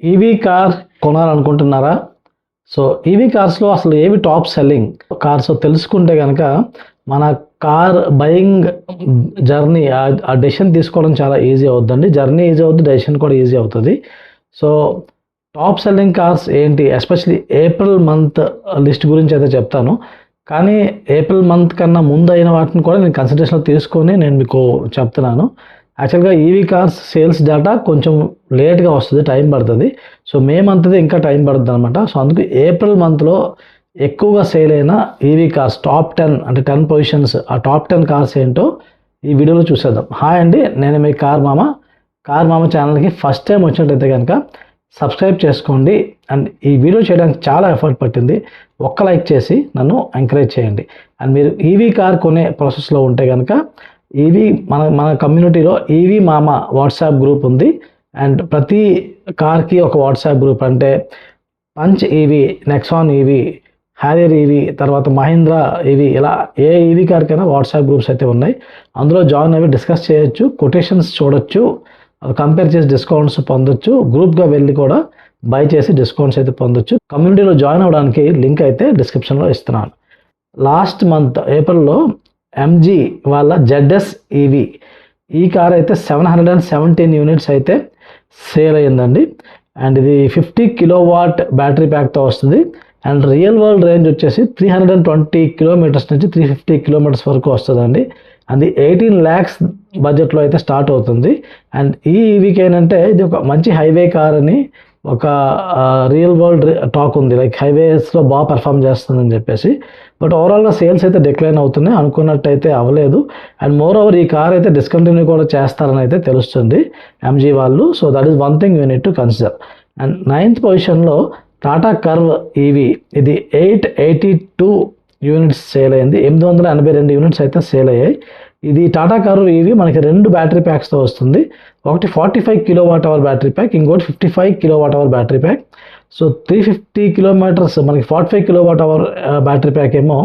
EV car కొనాలనుకుంటున్నారా? So EV కార్స్‌లో అసలు ఏవి టాప్ సెల్లింగ్ కార్స్ తెలుసుకుంటే గనక మన కార్ బయింగ్ జర్నీ ఆ డెసిషన్ తీసుకోవడం చాలా ఈజీ అవుద్దండి. జర్నీ ఈజీ అవుద్ది. డెసిషన్ కూడా ఈజీ అవుతది. సో టాప్ సెల్లింగ్ కార్స్ ఏంటి? ఎస్పెషల్లీ ఏప్రిల్ మంత్ లిస్ట్ గురించి అయితే చెప్తాను. కానీ ఏప్రిల్ మంత్ కన్నా ముందు అయిన వాటిని కూడా నేను కన్సిడరేషన్‌లో తీసుకొని నేను మీకు చెప్తున్నాను. యాక్చువల్‌గా ఈవీ కార్స్ సేల్స్ డేటా కొంచెం లేట్‌గా వస్తది. టైం పడతది. సో మే మంత్‌ది ఇంకా టైం పడుద్దనమాట. సో అందుకు ఏప్రిల్ మంత్‌లో ఎక్కువగా సేల్ అయిన ఈవీ కార్స్ టాప్ 10 అంటే 10 పొజిషన్స్ ఆ టాప్ 10 కార్స్ ఏంటో ఈ వీడియోలో చూసేద్దాం. హాయ్ అండి. నేను మీ కార్ మామ. కార్ మామ ఛానల్‌కి ఫస్ట్ టైం వచ్చినట్టయితే గనక సబ్స్క్రైబ్ చేసుకోండి. అండ్ ఈ వీడియో చేయడానికి చాలా ఎఫర్ట్ పట్టింది. ఒక్క లైక్ చేసి నన్ను ఎంకరేజ్ చేయండి. అండ్ మీరు ఈవీ కార్ కొనే ప్రాసెస్‌లో ఉంటే గనక ఈవీ మన కమ్యూనిటీలో ఈవీ మామ వాట్సాప్ గ్రూప్ ఉంది. అండ్ ప్రతి కార్కి ఒక వాట్సాప్ గ్రూప్ అంటే punch EV, Nexon EV, Harrier EV, తర్వాత మహీంద్రా ఈవీ, ఇలా ఏ ఈవీ కార్కైనా వాట్సాప్ గ్రూప్స్ అయితే ఉన్నాయి. అందులో జాయిన్ అయ్యి డిస్కస్ చేయొచ్చు, కొటేషన్స్ చూడొచ్చు, కంపేర్ చేసి డిస్కౌంట్స్ పొందొచ్చు. గ్రూప్గా వెళ్ళి కూడా బై చేసి డిస్కౌంట్స్ అయితే పొందొచ్చు. కమ్యూనిటీలో జాయిన్ అవ్వడానికి లింక్ అయితే డిస్క్రిప్షన్లో ఇస్తున్నాను. లాస్ట్ మంత్ ఏప్రిల్లో ఎంజీ వాళ్ళ జెడ్ఎస్ ఈవీ ఈ కార్ అయితే 717 యూనిట్స్ అయితే సేల్ అయ్యిందండి. అండ్ ఇది 50 కిలోవాట్ బ్యాటరీ ప్యాక్తో వస్తుంది. అండ్ రియల్ వరల్డ్ రేంజ్ వచ్చేసి 320 కిలోమీటర్స్ నుంచి 350 కిలోమీటర్స్ వరకు వస్తుందండి. అది 18 lakhs బడ్జెట్లో అయితే స్టార్ట్ అవుతుంది. అండ్ ఈ ఈవీకి ఏంటంటే ఇది ఒక మంచి హైవే కార్ అని ఒక రియల్ వరల్డ్ టాక్ ఉంది. లైక్ హైవేస్లో బాగా పర్ఫామ్ చేస్తుందని చెప్పేసి. బట్ ఓవరాల్గా సేల్స్ అయితే డిక్లైన్ అవుతున్నాయి. అనుకున్నట్టయితే అవ్వలేదు. అండ్ మోర్ ఓవర్ ఈ కార్ అయితే డిస్కంటిన్యూ కూడా చేస్తారని అయితే తెలుస్తుంది ఎంజీ వాళ్ళు. So that is one thing you need to consider. And 9th పొజిషన్లో టాటా కర్వ్ ఈవీ ఇది 882 యూనిట్స్ సేల్ అయింది. 882 యూనిట్స్ అయితే సేల్ అయ్యాయి. ఇది టాటా కర్వ్ ఈవీ మనకి 2 బ్యాటరీ ప్యాక్స్తో వస్తుంది. ఒకటి 45 కిలోవాట్ అవర్ బ్యాటరీ ప్యాక్, ఇంకోటి 55 kilowatt hour battery pack. So 350 kilometres మనకి 45 కిలోవాట్ అవర్ బ్యాటరీ ప్యాక్ ఏమో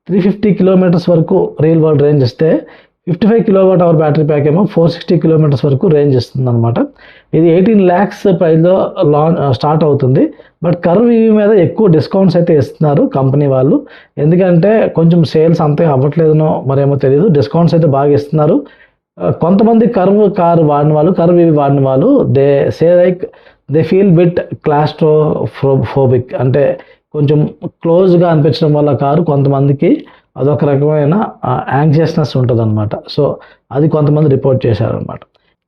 350 కిలోమీటర్స్ వరకు రియల్ వరల్డ్ రేంజ్ ఇస్తే 55 కిలోవాట్ అవర్ బ్యాటరీ ప్యాక్ ఏమో 460 కిలోమీటర్స్ వరకు రేంజ్ ఇస్తుంది అనమాట. ఇది 18 lakhs ప్రైస్లో స్టార్ట్ అవుతుంది. బట్ కర్వ్ ఈవీ మీద ఎక్కువ డిస్కౌంట్స్ అయితే ఇస్తున్నారు కంపెనీ వాళ్ళు. ఎందుకంటే కొంచెం సేల్స్ అంతే అవ్వట్లేదనో మరేమో తెలియదు. డిస్కౌంట్స్ అయితే బాగా ఇస్తున్నారు. కొంతమంది కర్వ్ కార్ వాడిన వాళ్ళు, కర్వ్ ఈవీ వాడిన వాళ్ళు they say like they feel bit claustrophobic, అంటే కొంచెం క్లోజ్గా అనిపించడం వల్ల కారు కొంతమందికి అదొక రకమైన యాంగ్జియస్నెస్ ఉంటుంది అనమాట. సో అది కొంతమంది రిపోర్ట్ చేశారనమాట.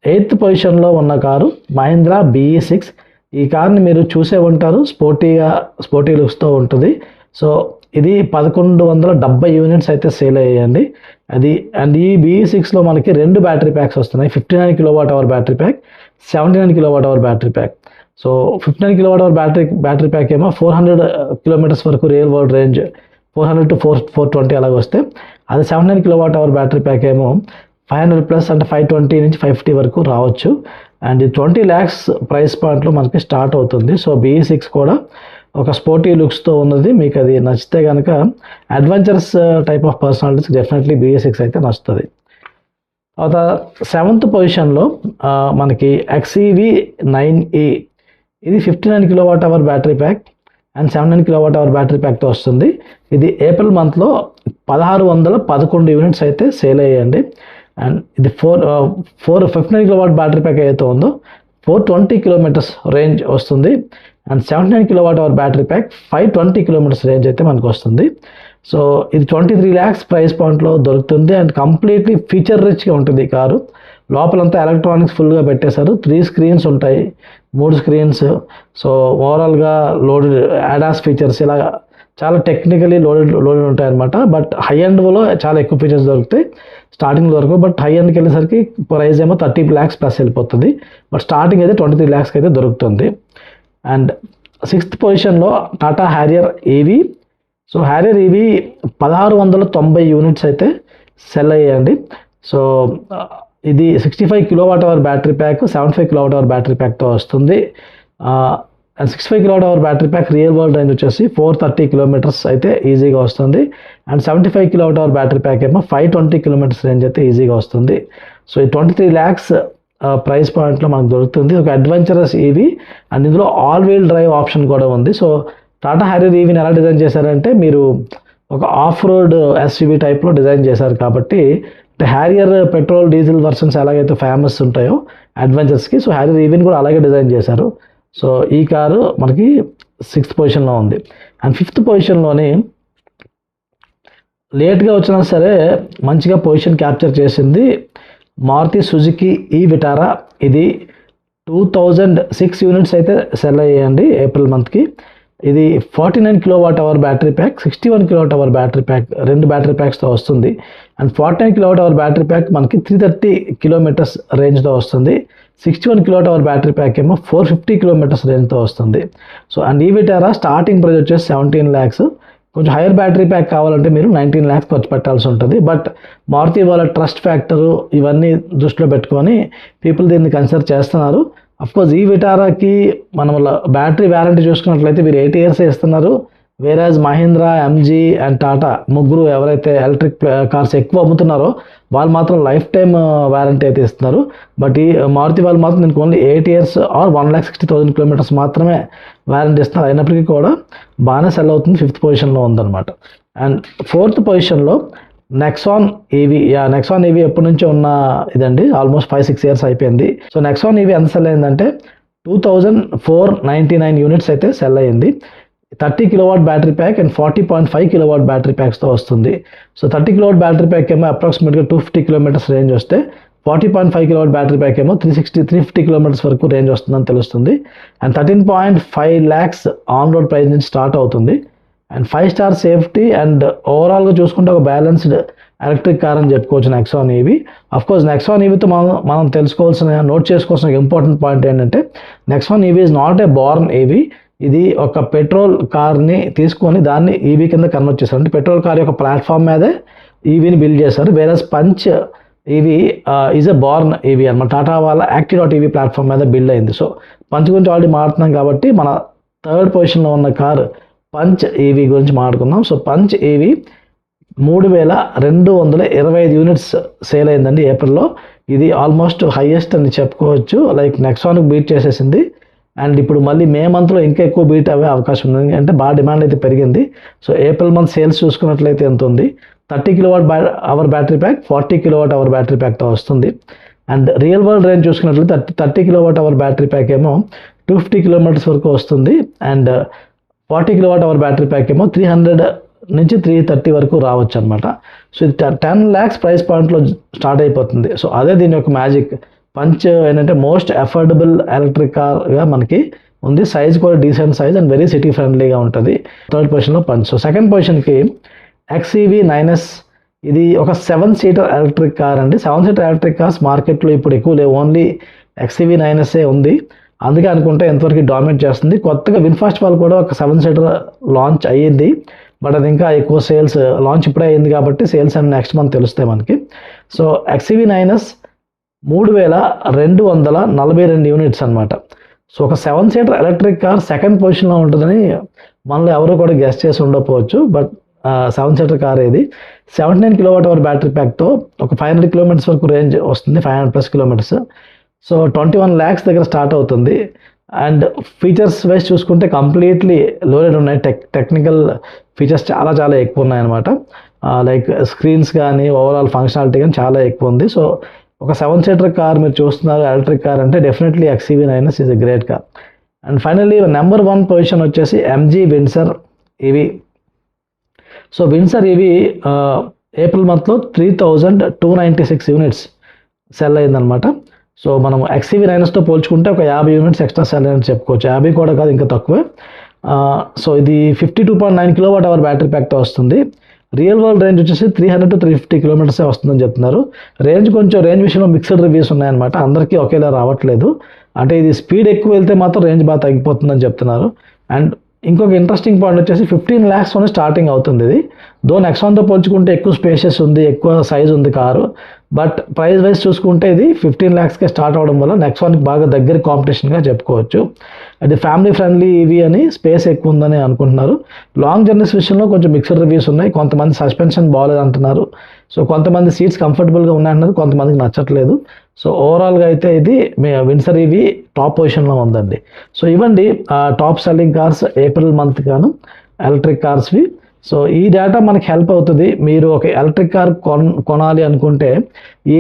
8th పొజిషన్లో ఉన్న కారు మహీంద్రా BE6. ఈ కార్ని మీరు చూసే ఉంటారు. స్పోర్టీ లుక్స్తో ఉంటుంది. సో ఇది 1170 యూనిట్స్ అయితే సేల్ అయ్యాయండి. అండ్ ఈ BE6లో మనకి 2 బ్యాటరీ ప్యాక్స్ వస్తున్నాయి. 59 kilowatt hour battery pack, 79 kilowatt hour battery pack. So 59 kilowatt hour battery pack ఏమో 400 కిలోమీటర్స్ వరకు రియల్ వరల్డ్ రేంజ్ 400 to 420 అలాగ వస్తే, అది 79 కిలోవాట్ అవర్ బ్యాటరీ ప్యాక్ ఏమో 500+ అంటే 520 నుంచి 550 వరకు రావచ్చు. అండ్ ఇది 20 lakhs ప్రైస్ పాయింట్లో మనకి స్టార్ట్ అవుతుంది. సో BE6 కూడా ఒక స్పోర్టీ లుక్స్తో ఉన్నది. మీకు అది నచ్చితే కనుక adventurous type of personalities definitely BE6 అయితే నచ్చుతుంది. తర్వాత 7th పొజిషన్లో మనకి XEV9e ఇది 59 kilowatt hour battery pack and 79 kilowatt hour battery ప్యాక్తో వస్తుంది. ఇది ఏప్రిల్ మంత్లో 1611 యూనిట్స్ అయితే సేల్ అయ్యాయండి. అండ్ ఇది 59 కిలోవాట్ బ్యాటరీ ప్యాక్ ఏదైతే ఉందో 420 కిలోమీటర్స్ రేంజ్ వస్తుంది. And 79 kilowatt hour battery pack 520 kilometres range అయితే మనకు వస్తుంది. సో ఇది 23 lakhs ప్రైస్ పాయింట్లో దొరుకుతుంది. అండ్ కంప్లీట్లీ ఫీచర్ రిచ్గా ఉంటుంది ఈ కారు. లోపలంతా ఎలక్ట్రానిక్స్ ఫుల్గా పెట్టేశారు. 3 స్క్రీన్స్ ఉంటాయి, 3 స్క్రీన్స్. సో ఓవరాల్గా లోడెడ్ ADAS ఫీచర్స్ ఇలా చాలా టెక్నికలీ లోడెడ్ ఉంటాయి అనమాట. బట్ హై ఎండ్లో చాలా ఎక్కువ ఫీచర్స్ దొరుకుతాయి. స్టార్టింగ్ దొరకవు. బట్ హై ఎండ్కి వెళ్ళేసరికి ప్రైస్ ఏమో 30 lakhs ప్లస్ వెళ్ళిపోతుంది. బట్ స్టార్టింగ్ అయితే 23 lakhsకి అయితే దొరుకుతుంది. అండ్ 6th పొజిషన్లో Tata Harrier EV. So Harrier EV 1690 units అయితే సెల్ అయ్యాయండి. సో ఇది 65 kilowatt hour battery pack, 75 kilowatt hour battery ప్యాక్తో వస్తుంది. And 65 kilowatt hour battery pack real world range వచ్చేసి 430 కిలోమీటర్స్ అయితే ఈజీగా వస్తుంది. And 75 kilowatt hour battery pack ఏమో 520 కిలోమీటర్స్ రేంజ్ అయితే ఈజీగా వస్తుంది. సో ఈ 23 lakhs ప్రైస్ పాయింట్లో మనకు దొరుకుతుంది. ఒక అడ్వెంచరస్ ఈవీ అండ్ ఇందులో ఆల్ వీల్ డ్రైవ్ ఆప్షన్ కూడా ఉంది. సో టాటా హ్యారియర్ ఈవీని ఎలా డిజైన్ చేశారంటే మీరు ఒక ఆఫ్ రోడ్ ఎస్యూవీ టైప్లో డిజైన్ చేశారు కాబట్టి అంటే హ్యారియర్ పెట్రోల్ డీజిల్ వర్షన్స్ ఎలాగైతే ఫేమస్ ఉంటాయో అడ్వెంచర్స్కి, సో హ్యారియర్ ఈవీని కూడా అలాగే డిజైన్ చేశారు. సో ఈ కారు మనకి 6th పొజిషన్లో ఉంది. అండ్ 5th పొజిషన్లోని లేట్గా వచ్చినా సరే మంచిగా పొజిషన్ క్యాప్చర్ చేసింది మారుతి సుజుకి ఈ విటారా. ఇది 2006 యూనిట్స్ అయితే సెల్ అయ్యాయండి ఏప్రిల్ మంత్కి. ఇది 49 kWh battery pack, 61 kWh battery pack, 2 battery ప్యాక్స్తో వస్తుంది. అండ్ 49 kWh బ్యాటరీ ప్యాక్ మనకి 330 కిలోమీటర్స్ రేంజ్తో వస్తుంది. 61 kWh బ్యాటరీ ప్యాక్ ఏమో 450 కిలోమీటర్స్ రేంజ్తో వస్తుంది. సో అండ్ ఈ విటారా స్టార్టింగ్ ప్రైస్ వచ్చేసి 17 lakhs. కొంచెం హైయర్ బ్యాటరీ ప్యాక్ కావాలంటే మీరు 19 lakhs ఖర్చు పెట్టాల్సి ఉంటుంది. బట్ మారుతి వాళ్ళ ట్రస్ట్ ఫ్యాక్టరు ఇవన్నీ దృష్టిలో పెట్టుకొని పీపుల్ దీన్ని కన్సిడర్ చేస్తున్నారు. అఫ్కోర్స్ ఈ విటారాకి మనం బ్యాటరీ వ్యారంటీ చూసుకున్నట్లయితే మీరు 8 years ఇస్తున్నారు. వేరాజ్ మహీంద్రా, ఎంజీ అండ్ టాటా ముగ్గురు ఎవరైతే ఎలక్ట్రిక్ కార్స్ ఎక్కువ అమ్ముతున్నారో వాళ్ళు మాత్రం లైఫ్ టైమ్ వారంటీ అయితే ఇస్తున్నారు. బట్ ఈ మారుతి వాళ్ళు మాత్రం దీనికి ఓన్లీ 8 years ఆర్ 1,60,000 కిలోమీటర్స్ మాత్రమే వారంటీ ఇస్తున్నారు. అయినప్పటికీ కూడా బాగానే సెల్ అవుతుంది. 5th పొజిషన్లో ఉందన్నమాట. అండ్ 4th పొజిషన్లో నెక్సాన్ ఈవీ. నెక్సాన్ ఈవీ ఎప్పటి నుంచో ఉన్న ఇదండి, ఆల్మోస్ట్ 5-6 years అయిపోయింది. సో నెక్సాన్ ఈవీ ఎంత సెల్ అయిందంటే 2,499 యూనిట్స్ అయితే సెల్ అయ్యింది. 30 kW battery pack and 40.5 kW battery ప్యాక్స్తో వస్తుంది. సో 30 kW బ్యాటరీ ప్యాక్ ఏమో అప్రాక్సిమేట్గా 250 కిలోమీటర్స్ రేంజ్ వస్తే 40.5 kW బ్యాటరీ ప్యాక్ ఏమో 350 కిలోమీటర్స్ వరకు రేంజ్ వస్తుందని తెలుస్తుంది. And 13.5 lakhs on road price నుంచి స్టార్ట్ అవుతుంది. అండ్ 5-star సేఫ్టీ అండ్ ఓవరాల్గా చూసుకుంటే ఒక బ్యాలెన్స్డ్ ఎలక్ట్రిక్ కార్ అని చెప్పుకోవచ్చు నెక్సాన్ ఈవీ. అఫ్కోర్స్ నెక్సాన్ ఈవీతో మనం తెలుసుకోవాల్సిన, నోట్ చేసుకోవాల్సిన ఇంపార్టెంట్ పాయింట్ ఏంటంటే Nexon EV is not a born EV. ఇది ఒక పెట్రోల్ కార్ని తీసుకొని దాన్ని ఈవీ కింద కన్వర్ట్ చేశారు. అంటే పెట్రోల్ కార్ యొక్క ప్లాట్ఫామ్ మీదే ఈవీని బిల్డ్ చేశారు. Whereas Punch EV is a born EV అనమాట. టాటా వాళ్ళ యాక్టివ్.ఈవీ ప్లాట్ఫామ్ మీద బిల్డ్ అయింది. సో పంచ్ గురించి ఆల్రెడీ మాట్లాడుతున్నాం కాబట్టి మన 3rd పొజిషన్లో ఉన్న కారు పంచ్ ఈవీ గురించి మాట్లాడుకుందాం. So punch EV 3,225 units sale అయిందండి ఏప్రిల్లో. ఇది ఆల్మోస్ట్ హైయెస్ట్ అని చెప్పుకోవచ్చు. లైక్ నెక్సాన్కి బీట్ చేసేసింది. అండ్ ఇప్పుడు మళ్ళీ మే మంత్లో ఇంకా ఎక్కువ బీట్ అయ్యే అవకాశం ఉంది, అంటే బాగా డిమాండ్ అయితే పెరిగింది. సో ఏప్రిల్ మంత్ సేల్స్ చూసుకున్నట్లయితే ఎంత ఉంది, 30 kWh battery pack, 40 kWh battery ప్యాక్తో వస్తుంది. అండ్ రియల్ వరల్డ్ రేంజ్ చూసుకున్నట్లయితే 30 kWh బ్యాటరీ ప్యాక్ ఏమో 250 కిలోమీటర్స్ వరకు వస్తుంది. అండ్ 40 kWh బ్యాటరీ ప్యాక్ ఏమో 300 నుంచి 330 వరకు రావచ్చు అనమాట. సో ఇది 10 lakhs ప్రైస్ పాయింట్లో స్టార్ట్ అయిపోతుంది. సో అదే దీని యొక్క మ్యాజిక్. పంచ్ ఏంటంటే మోస్ట్ అఫోర్డబుల్ ఎలక్ట్రిక్ కార్గా మనకి ఉంది. సైజ్ కూడా decent size and very city ఫ్రెండ్లీగా ఉంటుంది. 3rd పొజిషన్లో పంచ్. సో 2nd పొజిషన్కి XEV 9S. ఇది ఒక 7-seater ఎలక్ట్రిక్ కార్ అండి. 7-seater ఎలక్ట్రిక్ కార్స్ మార్కెట్లో ఇప్పుడు ఎక్కువ లేవు, ఓన్లీ XEV 9S ఉంది. అందుకే అనుకుంటే ఎంతవరకు డామినేట్ చేస్తుంది. కొత్తగా విన్ఫాస్ట్ వాళ్ళు కూడా ఒక 7-seater లాంచ్ అయ్యింది. బట్ అది ఇంకా ఎక్కువ సేల్స్, లాంచ్ ఇప్పుడే అయింది కాబట్టి సేల్స్ అండ్ నెక్స్ట్ మంత్ తెలుస్తాయి మనకి. సో XEV 9S 3,242 యూనిట్స్ అనమాట. సో ఒక 7-seater ఎలక్ట్రిక్ కార్ 2nd పొజిషన్లో ఉంటుందని మనలో ఎవరు కూడా గెస్ చేసి ఉండకపోవచ్చు. బట్ 7-seater కార్ ఇది. 79 kWh బ్యాటరీ ప్యాక్తో ఒక 500 కిలోమీటర్స్ వరకు రేంజ్ వస్తుంది, 500+ కిలోమీటర్స్. సో 21 lakhs దగ్గర స్టార్ట్ అవుతుంది. అండ్ ఫీచర్స్ వైజ్ చూసుకుంటే కంప్లీట్లీ లోడెడ్ ఉన్నాయి. టెక్నికల్ ఫీచర్స్ చాలా చాలా ఎక్కువ ఉన్నాయన్నమాట. లైక్ స్క్రీన్స్ కానీ ఓవరాల్ ఫంక్షనాలిటీ కానీ చాలా ఎక్కువ ఉంది. సో ఒక 7-seater కార్ మీరు చూస్తున్నారు ఎలక్ట్రిక్ కార్ అంటే definitely XEV 9S is a great car. And finally number 1 position వచ్చేసి MG Windsor EV. So Windsor EV April మంత్లో 3,296 యూనిట్స్ సెల్ అయిందనమాట. సో మనం XEV 9Sతో పోల్చుకుంటే ఒక 50 యూనిట్స్ ఎక్స్ట్రా సెల్ అని చెప్పుకోవచ్చు. 50 కూడా కాదు, ఇంకా తక్కువే. సో ఇది 52.9 kWh బ్యాటరీ ప్యాక్తో వస్తుంది. రియల్ వరల్డ్ రేంజ్ వచ్చేసి 300 to 350 కిలోమీటర్సే వస్తుందని చెప్తున్నారు. రేంజ్ విషయంలో మిక్స్డ్ రివ్యూస్ ఉన్నాయన్నమాట. అందరికీ ఒకేలా రావట్లేదు. అంటే ఇది స్పీడ్ ఎక్కువ వెళ్తే మాత్రం రేంజ్ బాగా తగ్గిపోతుందని చెప్తున్నారు. అండ్ ఇంకొక ఇంట్రెస్టింగ్ పాయింట్ వచ్చేసి 15 lakhs స్టార్టింగ్ అవుతుంది ఇది. దో నెక్సాన్తో పోల్చుకుంటే ఎక్కువ స్పేషియస్ ఉంది, ఎక్కువ సైజ్ ఉంది కారు. బట్ ప్రైస్ వైజ్ చూసుకుంటే ఇది 15 lakhsకే స్టార్ట్ అవడం వల్ల నెక్సాన్కి బాగా దగ్గర కాంపిటీషన్గా చెప్పుకోవచ్చు. అది ఫ్యామిలీ ఫ్రెండ్లీ ఈవీ అని స్పేస్ ఎక్కువ ఉందని అనుకుంటున్నారు. లాంగ్ జర్నీస్ విషయంలో కొంచెం మిక్స్డ్ రివ్యూస్ ఉన్నాయి. కొంతమంది సస్పెన్షన్ బాగాలేదు అంటున్నారు. సో కొంతమంది సీట్స్ కంఫర్టబుల్గా ఉన్నాయంటున్నారు, కొంతమందికి నచ్చట్లేదు. సో ఓవరాల్గా అయితే ఇది విన్సర్ ఈవీ టాప్ పొజిషన్లో ఉందండి. సో ఇవ్వండి top selling cars April month గాను ఎలక్ట్రిక్ కార్స్వి. సో ఈ డేటా మనకి హెల్ప్ అవుతుంది. మీరు ఒక ఎలక్ట్రిక్ కార్ కొనాలి అనుకుంటే ఈ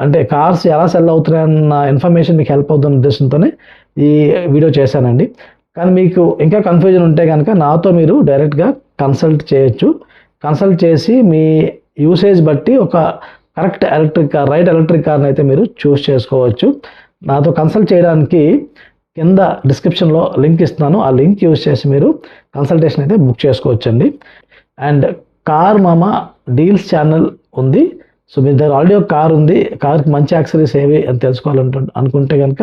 అంటే కార్స్ ఎలా సెల్ అవుతున్నాయన్న ఇన్ఫర్మేషన్ మీకు హెల్ప్ అవుతున్న ఉద్దేశంతోనే ఈ వీడియో చేశానండి. కానీ మీకు ఇంకా కన్ఫ్యూజన్ ఉంటే కనుక నాతో మీరు డైరెక్ట్గా కన్సల్ట్ చేయొచ్చు. కన్సల్ట్ చేసి మీ యూసేజ్ బట్టి ఒక correct electric car, right electric కార్ని అయితే మీరు చూస్ చేసుకోవచ్చు. నాతో కన్సల్ట్ చేయడానికి కింద డిస్క్రిప్షన్లో లింక్ ఇస్తున్నాను. ఆ లింక్ యూజ్ చేసి మీరు కన్సల్టేషన్ అయితే బుక్ చేసుకోవచ్చండి. అండ్ కార్ మామా డీల్స్ ఛానల్ ఉంది. సో మీ దగ్గర ఆల్రెడీ ఒక కార్ ఉంది, కార్కి మంచి యాక్సరీస్ ఏవి అని అనుకుంటే కనుక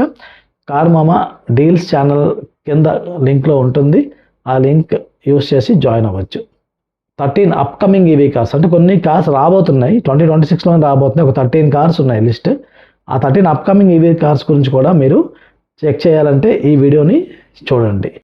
కార్ మామా డీల్స్ ఛానల్ కింద లింక్లో ఉంటుంది. ఆ లింక్ యూజ్ చేసి జాయిన్ అవ్వచ్చు. 13 అప్కమింగ్ ఈవీ కార్స్ అంటే కొన్ని కార్స్ రాబోతున్నాయి, 2026లో రాబోతున్నాయి. ఒక 13 కార్స్ ఉన్నాయి లిస్ట్. ఆ 13 అప్కమింగ్ ఈవీ కార్స్ గురించి కూడా మీరు చెక్ చేయాలంటే ఈ వీడియోని చూడండి.